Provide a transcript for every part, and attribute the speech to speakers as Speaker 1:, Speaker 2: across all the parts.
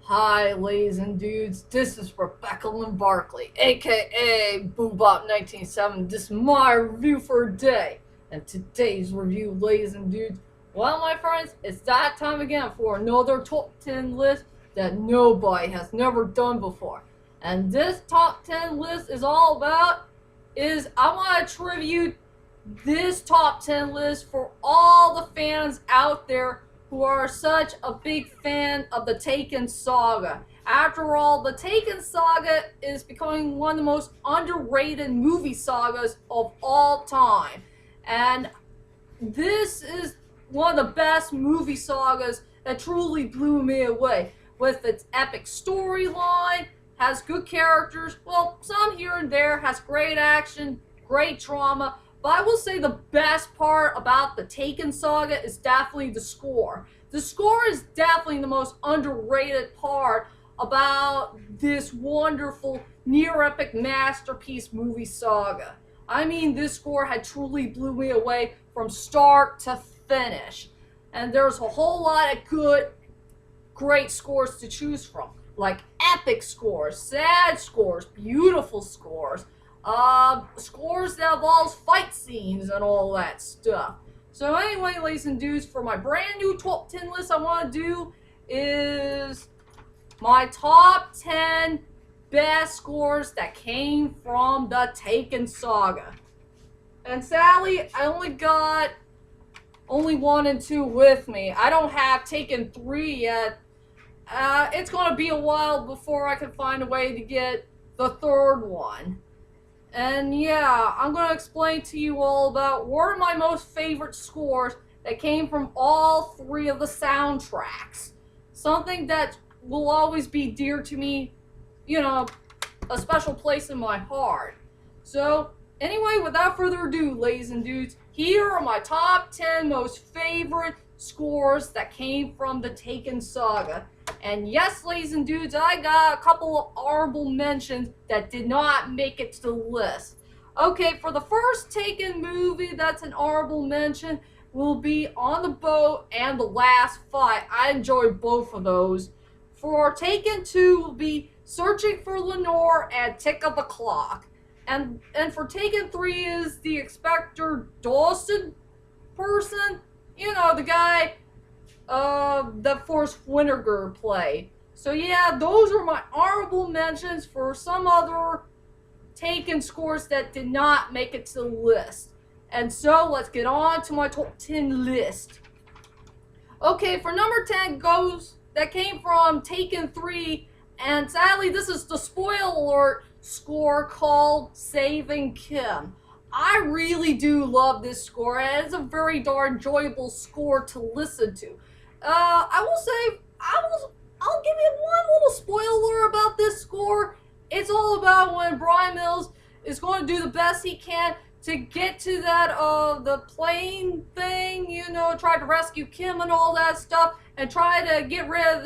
Speaker 1: Hi, ladies and dudes. This is Rebecca Lynn Barkley, aka Boobop 1970. This is my review for a day. And today's review, ladies and dudes, well, my friends, it's that time again for another top 10 list that nobody has never done before. And this top 10 list is all about is I want to tribute this top 10 list for all the fans out there who are such a big fan of the Taken Saga. After all, the Taken Saga is becoming one of the most underrated movie sagas of all time. And this is one of the best movie sagas that truly blew me away. With its epic storyline, has good characters, well, some here and there, has great action, great drama, but I will say the best part about the Taken Saga is definitely the score. The score is definitely the most underrated part about this wonderful, near-epic masterpiece movie saga. I mean, this score had truly blew me away from start to finish. And there's a whole lot of good, great scores to choose from. Like epic scores, sad scores, beautiful scores, scores that involves fight scenes and all that stuff. So anyway, ladies and dudes, for my brand new top 10 list I want to do is my top 10 best scores that came from the Taken Saga. And sadly, I only got only 1 and 2 with me. I don't have Taken 3 yet. It's going to be a while before I can find a way to get the third one. And yeah, I'm going to explain to you all about what are my most favorite scores that came from all 3 of the soundtracks. Something that will always be dear to me, you know, a special place in my heart. So, anyway, without further ado, ladies and dudes, here are my top 10 most favorite scores that came from the Taken Saga. And yes, ladies and dudes, I got a couple of honorable mentions that did not make it to the list. Okay, for the first Taken movie that's an honorable mention will be On the Boat and The Last Fight. I enjoyed both of those. For Taken 2 will be Searching for Lenore and Tick of the Clock. And for Taken 3 is the Inspector Dawson person. You know, the guy that Forrest Whitaker played. So yeah, those are my honorable mentions for some other Taken scores that did not make it to the list. And so let's get on to my top 10 list. Okay, for number 10 goes, that came from Taken 3, and sadly this is the spoiler alert score called Saving Kim. I really do love this score, and it's a very darn enjoyable score to listen to. I will say, I'll give you one little spoiler about this score. It's all about when Brian Mills is going to do the best he can to get to that, the plane thing, you know, try to rescue Kim and all that stuff, and try to get rid of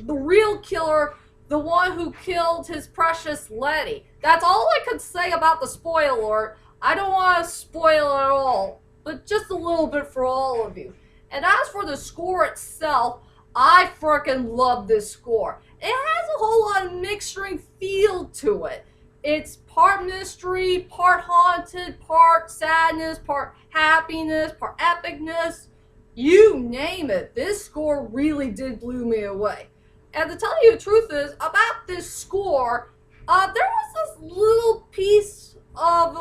Speaker 1: the real killer, the one who killed his precious Letty. That's all I could say about the spoiler. I don't want to spoil it at all, but just a little bit for all of you. And as for the score itself, I frickin' love this score. It has a whole lot of mixturing feel to it. It's part mystery, part haunted, part sadness, part happiness, part epicness. You name it. This score really did blow me away. And to tell you the truth is, about this score, there was this little piece of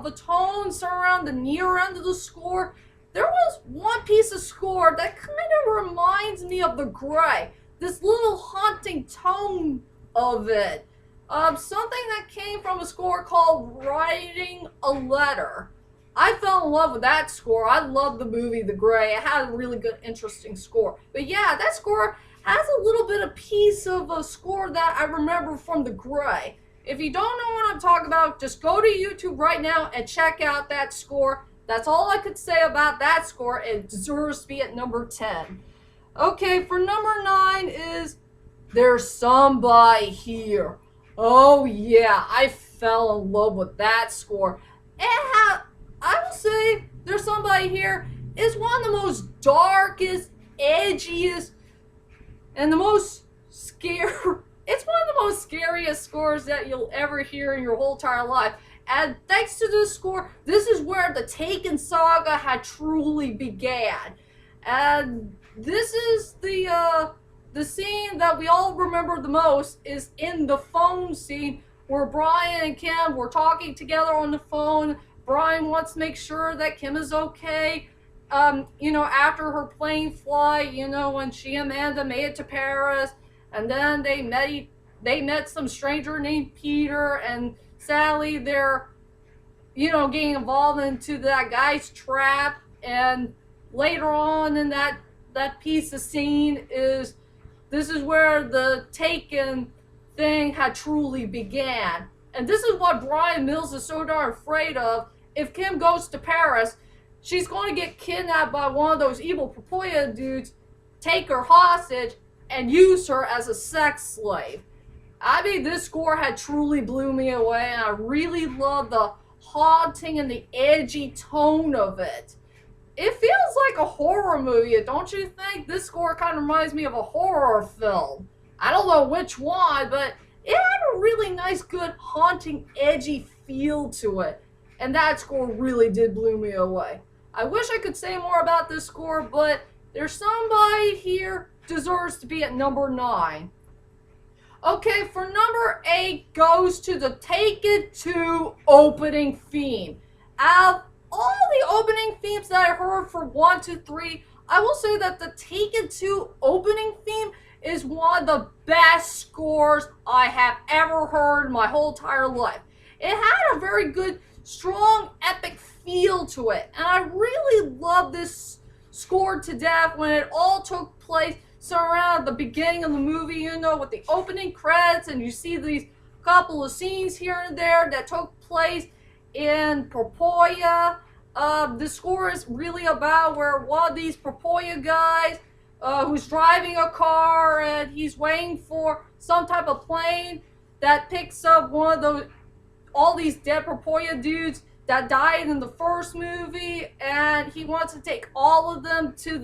Speaker 1: a tone around the near end of the score. There was one piece of score that kind of reminds me of The Grey. This little haunting tone of it. Something that came from a score called Writing a Letter. I fell in love with that score. I love the movie The Grey. It had a really good, interesting score. But yeah, that score has a little bit of piece of a score that I remember from The Grey. If you don't know what I'm talking about, just go to YouTube right now and check out that score. That's all I could say about that score. It deserves to be at number 10. Okay, for number 9 is There's Somebody Here. Oh yeah, I fell in love with that score. I will say There's Somebody Here is one of the most darkest, edgiest, and the most scare. It's one of the most scariest scores that you'll ever hear in your whole entire life. And thanks to this score, this is where the Taken Saga had truly began. And this is the scene that we all remember the most is in the phone scene where Brian and Kim were talking together on the phone. Brian wants to make sure that Kim is okay. After her plane flight, when she and Amanda made it to Paris, and then they met some stranger named Peter, and sadly they're, getting involved into that guy's trap. And later on in that piece of scene this is where the Taken thing had truly began. And this is what Brian Mills is so darn afraid of. If Kim goes to Paris, she's going to get kidnapped by one of those evil Papoya dudes, take her hostage, and use her as a sex slave. I mean, this score had truly blew me away, and I really love the haunting and the edgy tone of it. It feels like a horror movie, don't you think? This score kind of reminds me of a horror film. I don't know which one, but it had a really nice, good, haunting, edgy feel to it. And that score really did blow me away. I wish I could say more about this score, but there's somebody here deserves to be at number 9. Okay, for number 8 goes to the Taken 2 opening theme. Out of all the opening themes that I heard for 1, 2, 3, I will say that the Taken 2 opening theme is one of the best scores I have ever heard in my whole entire life. It had a very good, strong, epic feel to it, and I really love this score to death when it all took place around the beginning of the movie, with the opening credits, and you see these couple of scenes here and there that took place in Papoya. The score is really about where one of these Papoya guys who's driving a car, and he's waiting for some type of plane that picks up all these dead Papoya dudes that died in the first movie, and he wants to take all of them to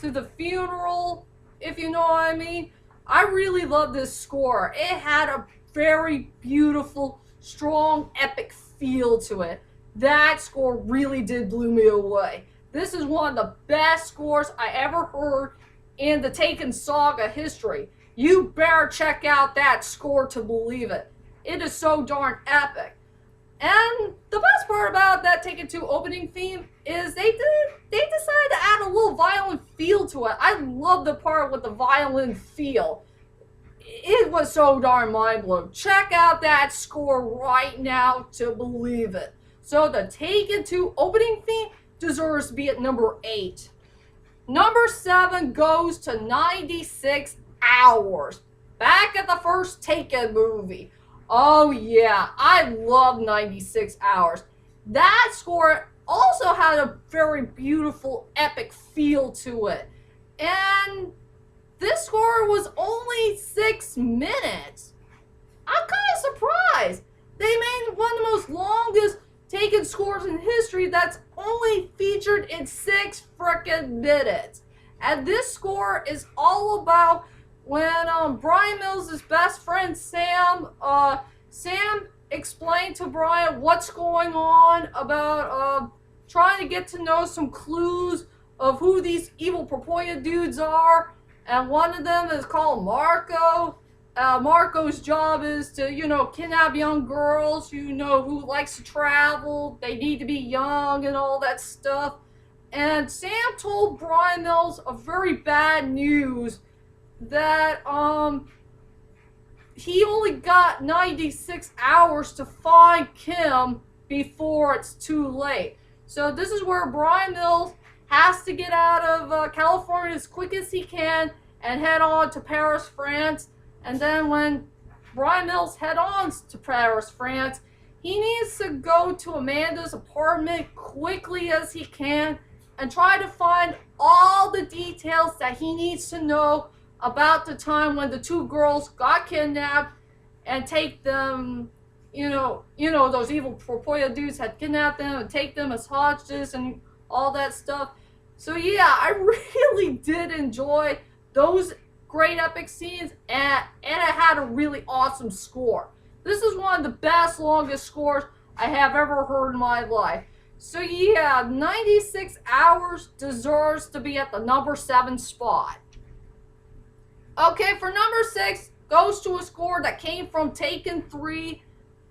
Speaker 1: the funeral, if you know what I mean. I really love this score. It had a very beautiful, strong, epic feel to it. That score really did blow me away. This is one of the best scores I ever heard in the Taken Saga history. You better check out that score to believe it. It is so darn epic. And the best part about that Taken 2 opening theme is they decided to add a little violent feel to it. I love the part with the violent feel. It was so darn mind-blowing. Check out that score right now to believe it. So the Taken 2 opening theme deserves to be at number 8. Number 7 goes to 96 Hours. Back at the first Taken movie. Oh yeah, I love 96 Hours. That score also had a very beautiful, epic feel to it. And this score was only 6 minutes. I'm kind of surprised. They made one of the most longest Taken scores in history that's only featured in 6 frickin' minutes. And this score is all about when Brian Mills' best friend Sam explained to Brian what's going on about trying to get to know some clues of who these evil Papoya dudes are. And one of them is called Marco. Marco's job is to, kidnap young girls, who likes to travel. They need to be young and all that stuff. And Sam told Brian Mills a very bad news that he only got 96 hours to find Kim before it's too late. So this is where Brian Mills has to get out of California as quick as he can and head on to Paris, France. And then when Brian Mills head on to Paris, France, he needs to go to Amanda's apartment quickly as he can and try to find all the details that he needs to know about the time when the 2 girls got kidnapped and take them, those evil Papoya dudes had kidnapped them and take them as hostages and all that stuff. So yeah, I really did enjoy those great epic scenes, and it had a really awesome score. This is one of the best, longest scores I have ever heard in my life. So yeah, 96 Hours deserves to be at the number 7 spot. Okay, for number 6 goes to a score that came from Taken 3.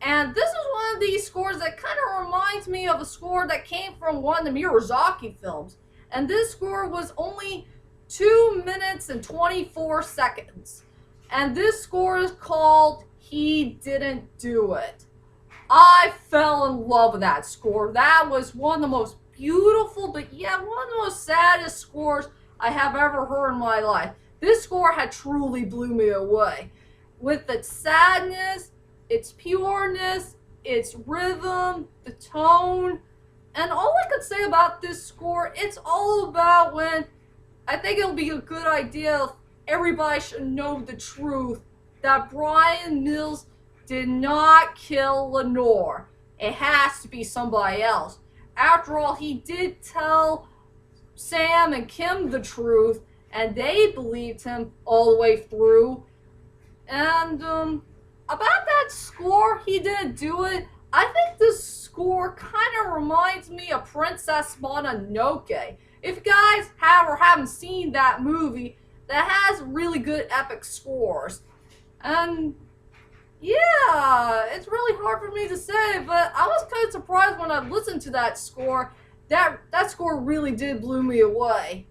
Speaker 1: And this is one of these scores that kind of reminds me of a score that came from one of the Miyazaki films. And this score was only 2 minutes and 24 seconds. And this score is called He Didn't Do It. I fell in love with that score. That was one of the most beautiful, but yeah, one of the most saddest scores I have ever heard in my life. This score had truly blew me away. With its sadness, its pureness, its rhythm, the tone, and all I could say about this score, it's all about when I think it'll be a good idea if everybody should know the truth that Brian Mills did not kill Lenore. It has to be somebody else. After all, he did tell Sam and Kim the truth, and they believed him all the way through. And about that score, He Didn't Do It, I think this score kind of reminds me of Princess Mononoke. If you guys have or haven't seen that movie, that has really good epic scores. And yeah, it's really hard for me to say, but I was kind of surprised when I listened to that score. That score really did blow me away.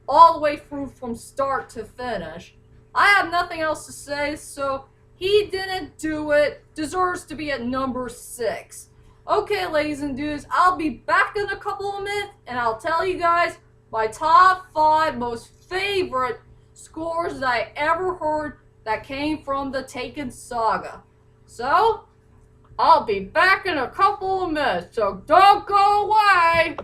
Speaker 1: All the way through from start to finish. I have nothing else to say, so He Didn't Do It deserves to be at number 6. Okay, ladies and dudes, I'll be back in a couple of minutes, and I'll tell you guys my top 5 most favorite scores that I ever heard that came from the Taken Saga. So, I'll be back in a couple of minutes, so don't go away!